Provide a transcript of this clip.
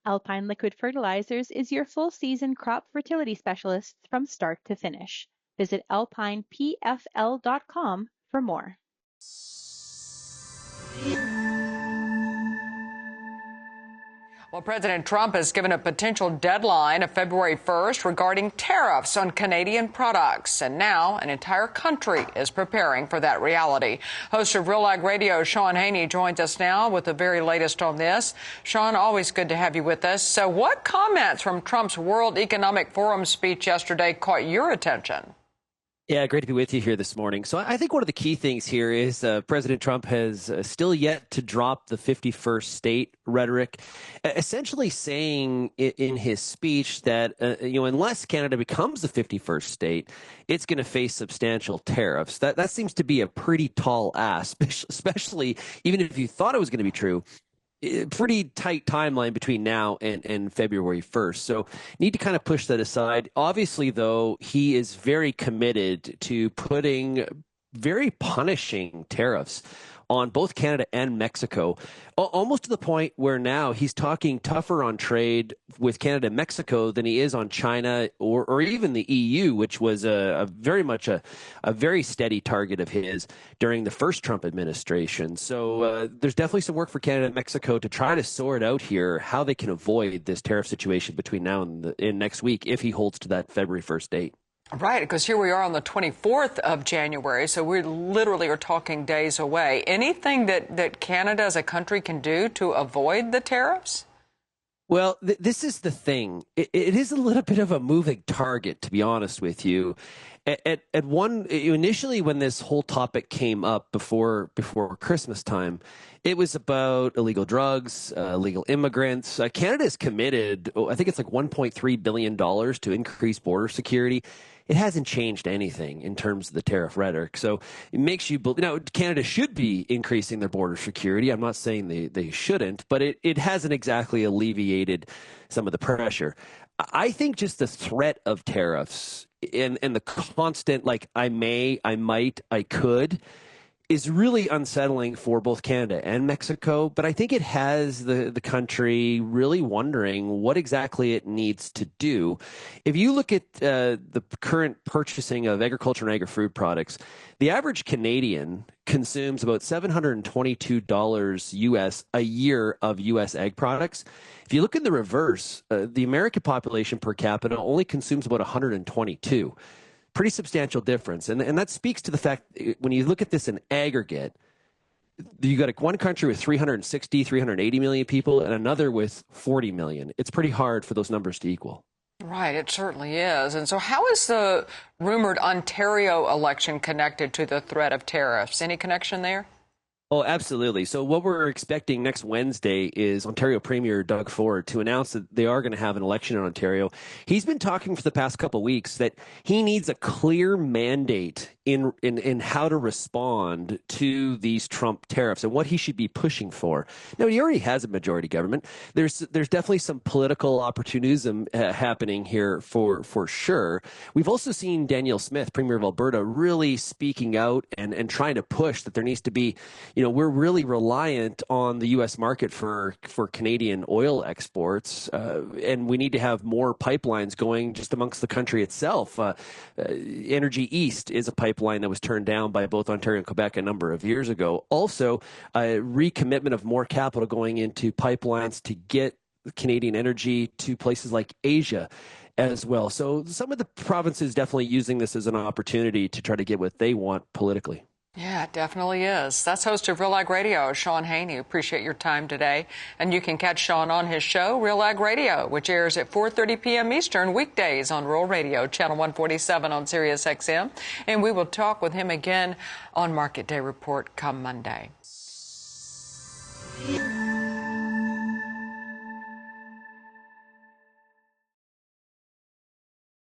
Alpine Liquid Fertilizers is your full season crop fertility specialist from start to finish. Visit alpinepfl.com for more. Well, President Trump has given a potential deadline of February 1st regarding tariffs on Canadian products. And now an entire country is preparing for that reality. Host of Real Ag Radio, Shaun Haney, joins us now with the very latest on this. Shaun, always good to have you with us. So what comments from Trump's World Economic Forum speech yesterday caught your attention? Yeah, great to be with you here this morning. So I think one of the key things here is President Trump has still yet to drop the 51st state rhetoric, essentially saying in his speech that, unless Canada becomes the 51st state, it's going to face substantial tariffs. That seems to be a pretty tall ask, especially even if you thought it was going to be true. Pretty tight timeline between now and February 1st. So need to kind of push that aside. Obviously, though, he is very committed to putting very punishing tariffs on both Canada and Mexico, almost to the point where now he's talking tougher on trade with Canada and Mexico than he is on China or even the EU, which was a very steady target of his during the first Trump administration. So there's definitely some work for Canada and Mexico to try to sort out here how they can avoid this tariff situation between now and next week if he holds to that February 1st date. Right, because here we are on the 24th of January, so we literally are talking days away. Anything that Canada as a country can do to avoid the tariffs? Well, this is the thing. It is a little bit of a moving target, to be honest with you. Initially, when this whole topic came up before Christmas time, it was about illegal drugs, illegal immigrants. Canada is committed, I think it's like $1.3 billion to increase border security. It hasn't changed anything in terms of the tariff rhetoric. So it makes you believe, Canada should be increasing their border security. I'm not saying they shouldn't, but it hasn't exactly alleviated some of the pressure. I think just the threat of tariffs and the constant, like, I may, I might, I could, is really unsettling for both Canada and Mexico. But I think it has the country really wondering what exactly it needs to do. If you look at the current purchasing of agriculture and agri-food products, the average Canadian consumes about $722 US a year of US ag products. If you look in the reverse, the American population per capita only consumes about 122. Pretty substantial difference. And that speaks to the fact when you look at this in aggregate, you got one country with 380 million people and another with 40 million. It's pretty hard for those numbers to equal. Right, it certainly is. And so how is the rumored Ontario election connected to the threat of tariffs? Any connection there? Oh, absolutely. So what we're expecting next Wednesday is Ontario Premier Doug Ford to announce that they are going to have an election in Ontario. He's been talking for the past couple of weeks that he needs a clear mandate in how to respond to these Trump tariffs and what he should be pushing for. Now, he already has a majority government. There's definitely some political opportunism happening here for sure. We've also seen Danielle Smith, Premier of Alberta, really speaking out and trying to push that there needs to be, we're really reliant on the U.S. market for Canadian oil exports, and we need to have more pipelines going just amongst the country itself. Energy East is a pipeline that was turned down by both Ontario and Quebec a number of years ago. Also, a recommitment of more capital going into pipelines to get Canadian energy to places like Asia as well. So some of the provinces definitely using this as an opportunity to try to get what they want politically. Yeah, it definitely is. That's host of Real Ag Radio, Shaun Haney. Appreciate your time today. And you can catch Shaun on his show, Real Ag Radio, which airs at 4:30 p.m. Eastern weekdays on Rural Radio, Channel 147 on Sirius XM. And we will talk with him again on Market Day Report come Monday.